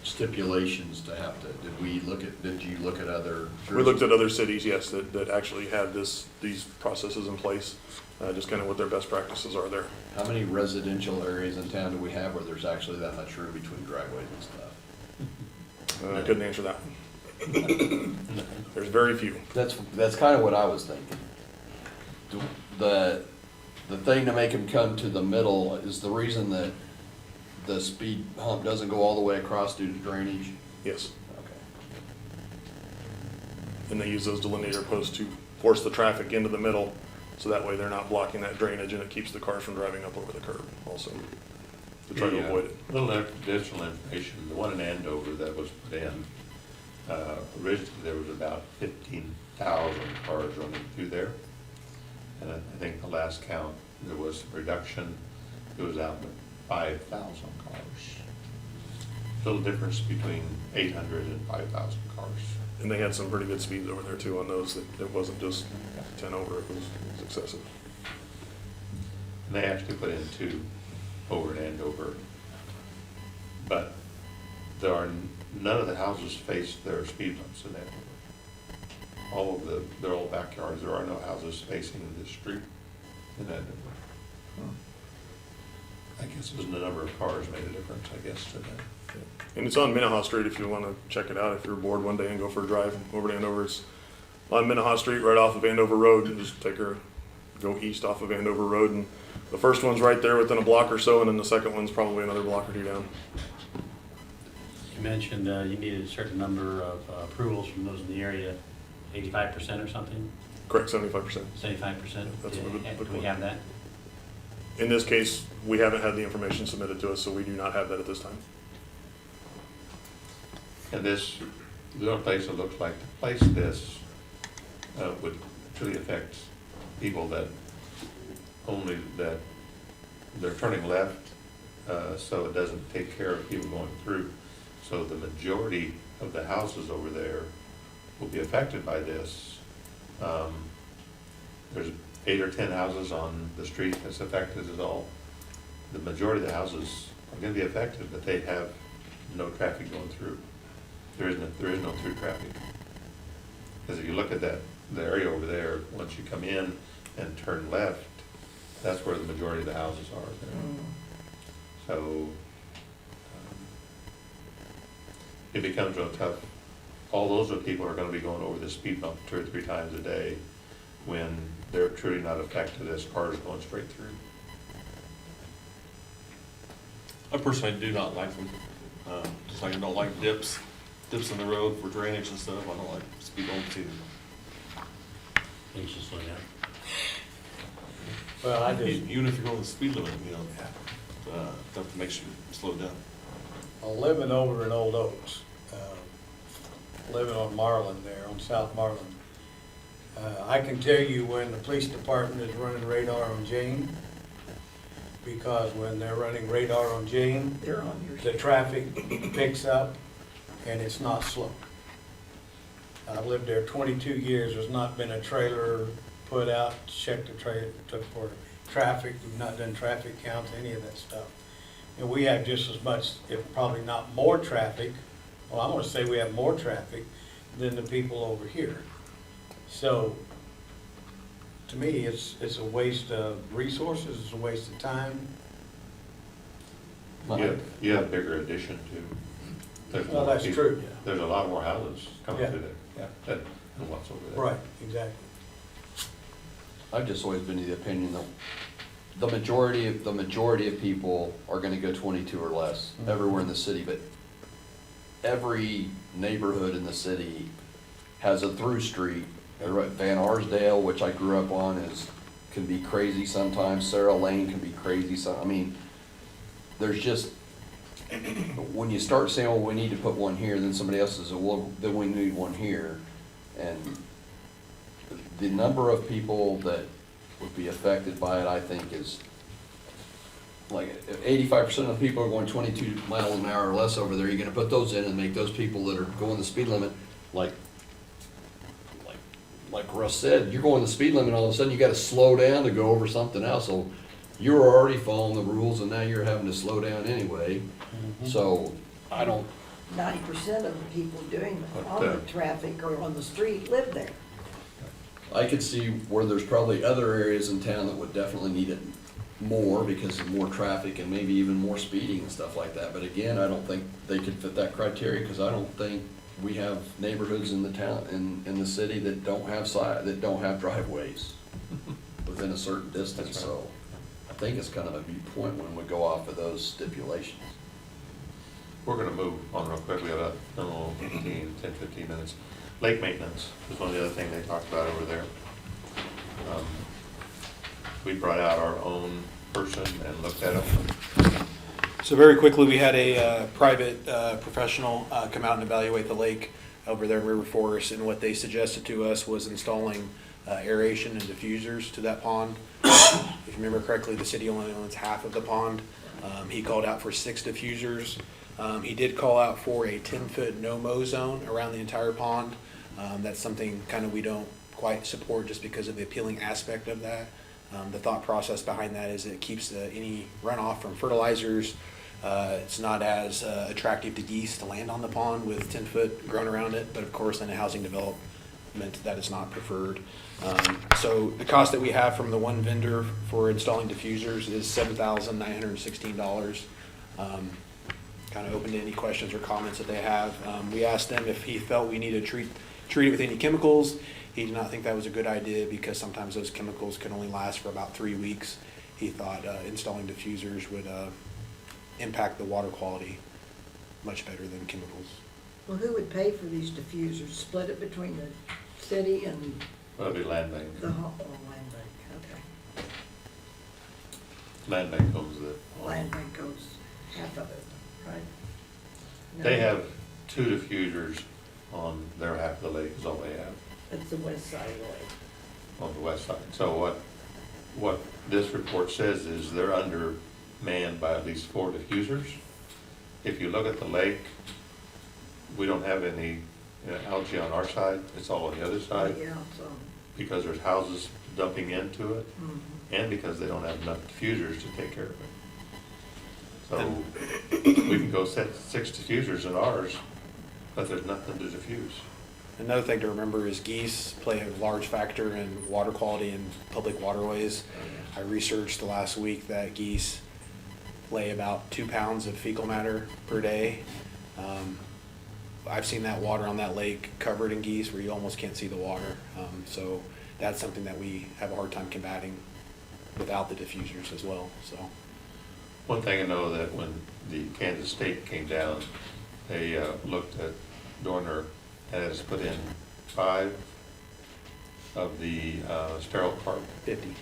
stipulations to have to, did you look at other? We looked at other cities, yes, that actually have these processes in place, just kind of what their best practices are there. How many residential areas in town do we have where there's actually that much room between driveways and stuff? I couldn't answer that one. There's very few. That's kind of what I was thinking. The thing to make them come to the middle is the reason that the speed hump doesn't go all the way across due to drainage? Yes, Okay. and they use those delineator posts to force the traffic into the middle, so that way they're not blocking that drainage, and it keeps the cars from driving up over the curb also, to try to avoid it. Little additional information, the one in Andover that was put in, originally there was about 15,000 cars running through there. And I think the last count, there was a reduction, it was out to 5,000 cars. Little difference between 800 and 5,000 cars. And they had some pretty good speeds over there too on those, it wasn't just 10 over, it was excessive. And they actually put in 2 over in Andover. But none of the houses face their speed limits in Andover. All of their old backyards, there are no houses facing the street in Andover. I guess The number of cars made a difference, I guess, to that. And it's on Minnehaha Street if you want to check it out, if you're bored one day and go for a drive over to Andover. It's on Minnehaha Street right off of Andover Road. You just go east off of Andover Road, and the first one's right there within a block or so, and then the second one's probably another block or two down. You mentioned you needed a certain number of approvals from those in the area, 85% or something, Correct, 75%. 75%? That's what it- Do we have that? In this case, we haven't had the information submitted to us, so we do not have that at this time. And this, the only place it looks like to place this would truly affect people that they're turning left, so it doesn't take care of people going through. So the majority of the houses over there will be affected by this. There's 8 or 10 houses on the street that's affected at all. The majority of the houses are gonna be affected, but they have no traffic going through. There is no through traffic. Because if you look at the area over there, once you come in and turn left, that's where the majority of the houses are there. So, it becomes real tough. All those people are gonna be going over the speed bump 2 or 3 times a day when they're truly not affected as cars going straight through. I personally do not like them, just like I don't like dips in the road for drainage and stuff. I don't like speed bumps either. Things just slow down. Well, I just, Even if you're going the speed limit, that makes you slow down. living over in Old Oaks, living on Marlin there, on South Marlin. I can tell you when the police department is running radar on Jane, because when they're running radar on Jane, They're on your. the traffic picks up and it's not slow. I've lived there 22 years, there's not been a trailer put out, check for traffic, we've not done traffic counts, any of that stuff. And we have just as much, if probably not more traffic, well, I'm gonna say we have more traffic than the people over here. So, to me, it's a waste of resources, it's a waste of time. You have bigger addition too. There's Well, more that's people- true. There's a lot more houses coming Yeah. through there than what's over there. Right, exactly. I've just always been of the opinion that the majority of people are gonna go 22 or less everywhere in the city, but every neighborhood in the city has a through street. Van Arsdale, which I grew up on, can be crazy sometimes. Sarah Lane can be crazy I mean, there's just, when you start saying, well, we need to put one here, then somebody else says, well, then we need one here. And the number of people that would be affected by it, I think, is like, if 85% of the people are going 22 miles an hour or less over there, you're gonna put those in and make those people that are going the speed limit, like Russ said, you're going the speed limit, all of a sudden you gotta slow down to go over something else, so you were already following the rules and now you're having to slow down anyway. So, I don't, 90% of the people doing But, on the traffic or on the street live there. I could see where there's probably other areas in town that would definitely need it more because of more traffic and maybe even more speeding and stuff like that. But again, I don't think they could fit that criteria because I don't think we have neighborhoods in the town, in the city that don't have driveways within a certain distance, That's right. so I think it's kind of a moot point when we go off of those stipulations. We're gonna move on real quick. We have about 15 minutes. Lake maintenance is one of the other things they talked about over there. We brought out our own person and looked at them. So very quickly, we had a private professional come out and evaluate the lake over there in River Forest, and what they suggested to us was installing aeration and diffusers to that pond. If you remember correctly, the city only owns half of the pond. He called out for 6 diffusers. He did call out for a 10-foot no-mow zone around the entire pond. That's something kind of we don't quite support just because of the appealing aspect of that. The thought process behind that is it keeps any runoff from fertilizers. It's not as attractive to geese to land on the pond with 10-foot grown around it, but of course in a housing development that is not preferred. So the cost that we have from the one vendor for installing diffusers is $7,916. Kind of open to any questions or comments that they have. We asked them if he felt we needed to treat it with any chemicals. He did not think that was a good idea because sometimes those chemicals can only last for about 3 weeks. He thought installing diffusers would impact the water quality much better than chemicals. Well, who would pay for these diffusers? Split it between the city and That'll be land bank. the land bank, okay. Land bank owns it. Land bank goes half of it, right? No, They have 2 diffusers on their half of the lake is all they have. It's the west side of the lake. On the west side. So what this report says is they're undermanned by at least 4 diffusers. If you look at the lake, we don't have any algae on our side, it's all on the other side, Yeah, so, because there's houses dumping into it, mhm. and because they don't have enough diffusers to take care of it. So we can go set 6 diffusers in ours, but there's nothing to diffuse. Another thing to remember is geese play a large factor in water quality in public waterways. I researched the last week that geese lay about 2 pounds of fecal matter per day. I've seen that water on that lake covered in geese where you almost can't see the water. So that's something that we have a hard time combating without the diffusers as well, so. One thing I know that when the Kansas State came down, they looked at Dorner and has put in 5 of the sterile carp. 50,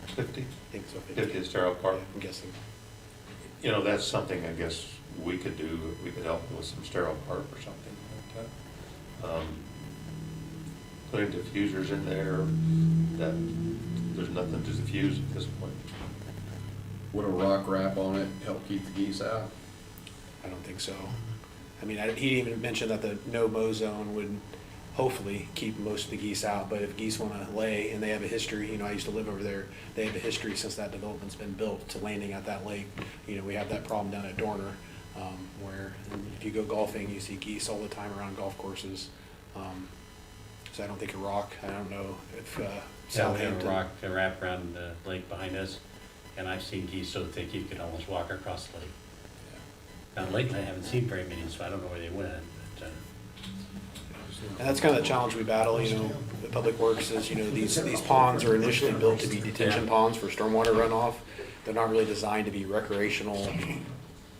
50? I think so. 50 is sterile carp. I'm guessing. You know, that's something I guess we could do. We could help with some sterile carp or something. But, putting diffusers in there, that there's nothing to diffuse at this point. Would a rock wrap on it help keep the geese out? I don't think so. I mean, he even mentioned that the no-mow zone would hopefully keep most of the geese out. But if geese want to lay, and they have a history, I used to live over there, they have a history since that development's been built to landing at that lake. We have that problem down at Dorner, where if you go golfing, you see geese all the time around golf courses. So I don't think a rock, I don't know if Yeah, we have a Southampton. rock wrap around the lake behind us, and I've seen geese so thick you could almost walk across the lake. Now lately, I haven't seen very many, so I don't know where they went, but, And that's kind of the challenge we battle, the Public Works is, these ponds are initially built to be detention ponds for stormwater runoff. They're not really designed to be recreational,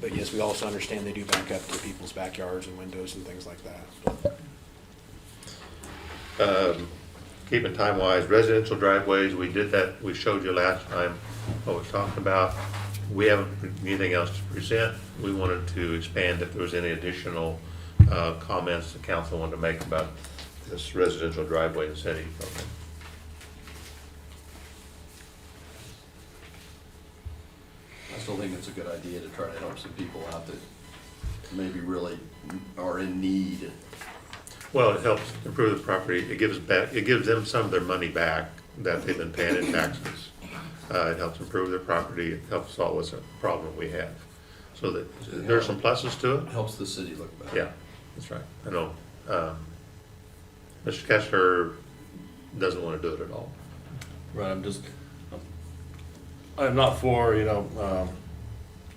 but yes, we also understand they do back up to people's backyards and windows and things like that. Keeping time wise, residential driveways, we did that, we showed you last time what we talked about. We haven't anything else to present. We wanted to expand if there was any additional comments the council wanted to make about this residential driveway incentive program. I still think it's a good idea to try to help some people out that maybe really are in need. Well, it helps improve the property. It gives them some of their money back that they've been paying in taxes. It helps improve their property. It helps solve what's a problem we have. So that there's some pluses to it. Helps the city look better. Yeah, that's right. I know. Mr. Kessler doesn't want to do it at all. Right, I'm not for,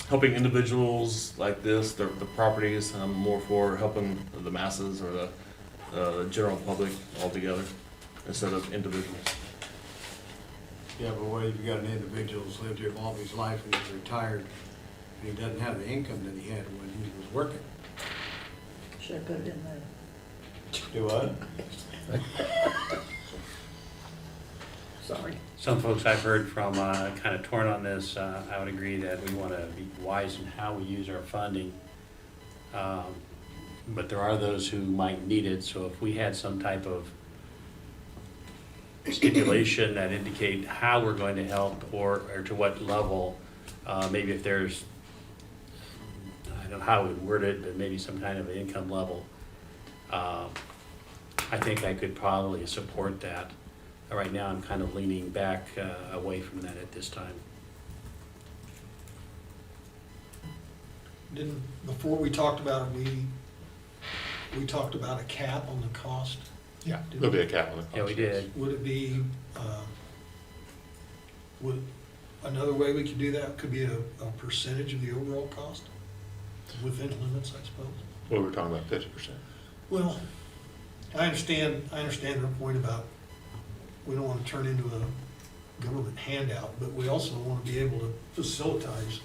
helping individuals like this, the properties. I'm more for helping the masses or the general public altogether instead of individuals. Yeah, but what if you got an individual who's lived here all his life and he's retired, and he doesn't have the income that he had when he was working? Should I put it in the, Do what? sorry. some folks I've heard from kind of torn on this. I would agree that we want to be wise in how we use our funding. But there are those who might need it, so if we had some type of stipulation that indicate how we're going to help or to what level, maybe if there's, I don't know how we word it, but maybe some kind of an income level, I think I could probably support that. Right now, I'm kind of leaning back away from that at this time. Before we talked about it, we talked about a cap on the cost. Yeah. There'll be a cap on it. Yeah, we did. Would it be, would, another way we could do that could be a percentage of the overall cost? Within limits, I suppose. Well, we're talking about 50%. Well, I understand their point about we don't want to turn into a government handout, but we also want to be able to facilitate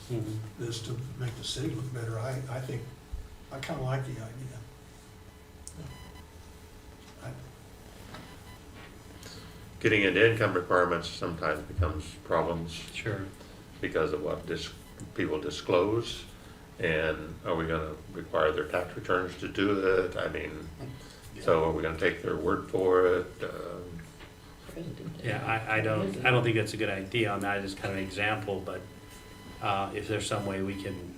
this to make the city look better. I think, I kind of like the idea. Getting into income requirements sometimes becomes problems Sure. because of what people disclose. And are we gonna require their tax returns to do it? I mean, so are we gonna take their word for it? Yeah, I don't think that's a good idea on that, it's kind of an example, but if there's some way we can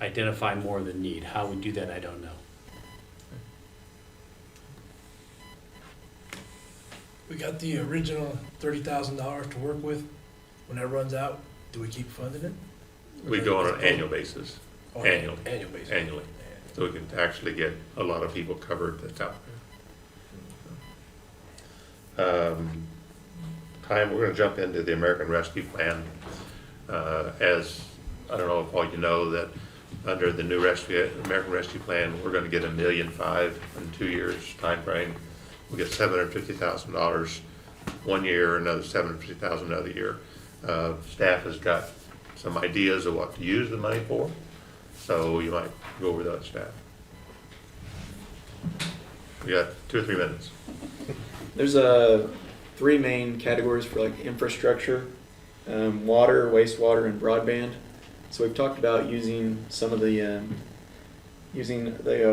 identify more of the need, how we do that, I don't know. We got the original $30,000 to work with. When that runs out, do we keep funding it? We go on an annual basis, Oh, annually. Annual basis. Annually. So we can actually get a lot of people covered that's out there. We're gonna jump into the American Rescue Plan. As, I don't know if all you know, that under the new American Rescue Plan, we're gonna get $1.5 million in 2 years timeframe. We'll get $750,000 one year, another $750,000 another year. Staff has got some ideas of what to use the money for, so you might go over that, staff. We got 2 or 3 minutes. There's three main categories for like infrastructure, water, wastewater, and broadband. So we've talked about using some of the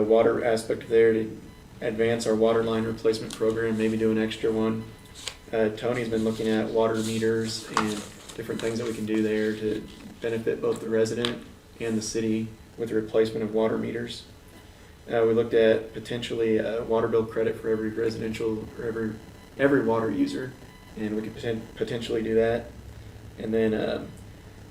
water aspect there to advance our water line replacement program, maybe do an extra one. Tony's been looking at water meters and different things that we can do there to benefit both the resident and the city with the replacement of water meters. We looked at potentially a water bill credit for every residential, or every water user, and we could potentially do that. And then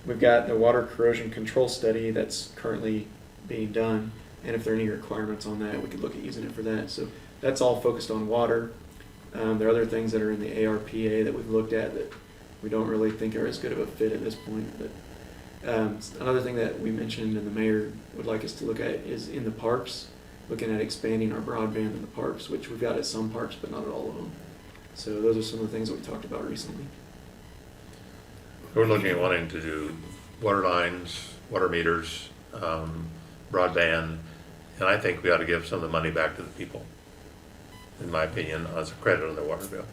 we've got the water corrosion control study that's currently being done, and if there are any requirements on that, we could look at using it for that. So that's all focused on water. There are other things that are in the ARPA that we've looked at that we don't really think are as good of a fit at this point. But another thing that we mentioned and the mayor would like us to look at is in the parks, looking at expanding our broadband in the parks, which we've got at some parks, but not at all of them. So those are some of the things that we talked about recently. We're looking at wanting to do water lines, water meters, broadband, and I think we ought to give some of the money back to the people, in my opinion, as a credit on their water bill.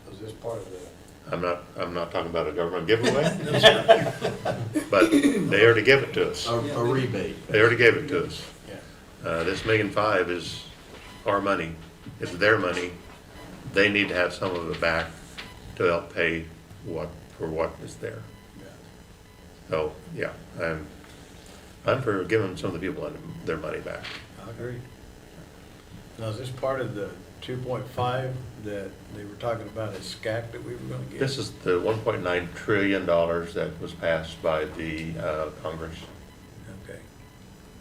Was this part of the? I'm not talking about a government giveaway, but they already give it to us. A rebate. They already gave it to us. Yeah. This $1.5 million is our money, it's their money. They need to have some of it back to help pay for what is there. So, yeah, I'm for giving some of the people their money back. I agree. Now, is this part of the 2.5 that they were talking about as SCAC that we were gonna get? This is the $1.9 trillion that was passed by the Congress. Okay.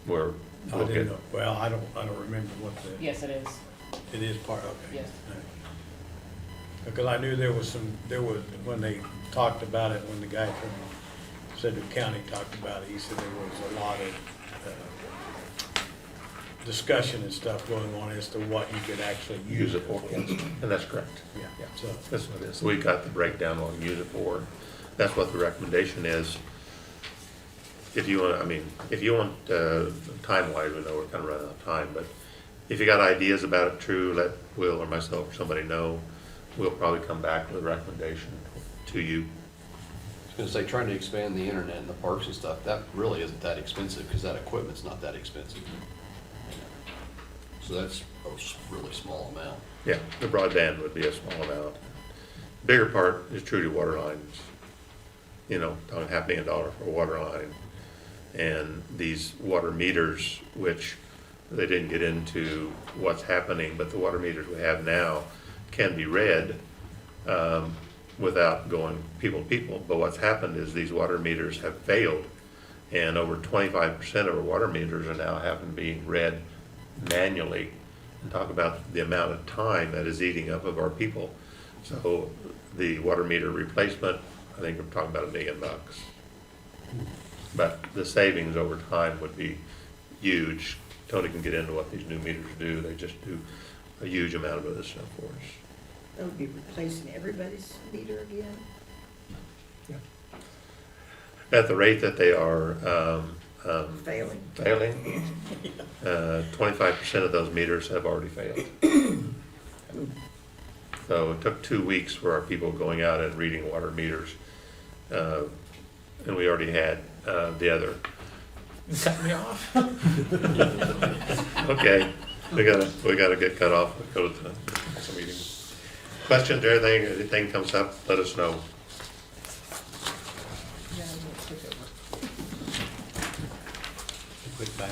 We're I didn't looking, know, well, I don't remember what the, Yes, it is. it is part of it. Yes. Because I knew there was, when they talked about it, when the guy from Sedgwick County talked about it, he said there was a lot of discussion and stuff going on as to what you could actually use it for, yes, and that's correct. Yeah, so, That's what it is. We got the breakdown on what to use it for. That's what the recommendation is. If you want, time-wise, we know we're kind of running out of time, but if you got ideas about it, True, let Will or myself or somebody know. We'll probably come back with a recommendation to you. I was gonna say, trying to expand the internet in the parks and stuff, that really isn't that expensive, because that equipment's not that expensive. So that's a really small amount. Yeah, the broadband would be a small amount. Bigger part is truly water lines. Talking $500 million for a water line. And these water meters, which they didn't get into what's happening, but the water meters we have now can be read without going people to people. But what's happened is these water meters have failed, and over 25% of our water meters are now having to be read manually. And talk about the amount of time that is eating up of our people. So the water meter replacement, I think we're talking about $1 million. But the savings over time would be huge. Tony can get into what these new meters do. They just do a huge amount of this stuff for us. That would be replacing everybody's meter again. At the rate that they are Failing. 25% of those meters have already failed. So it took 2 weeks for our people going out and reading water meters. And we already had the other. You cut me off? Okay, we gotta get cut off, go to the next meeting. Questions or anything comes up, let us know. Yeah, we'll take over. Quick bio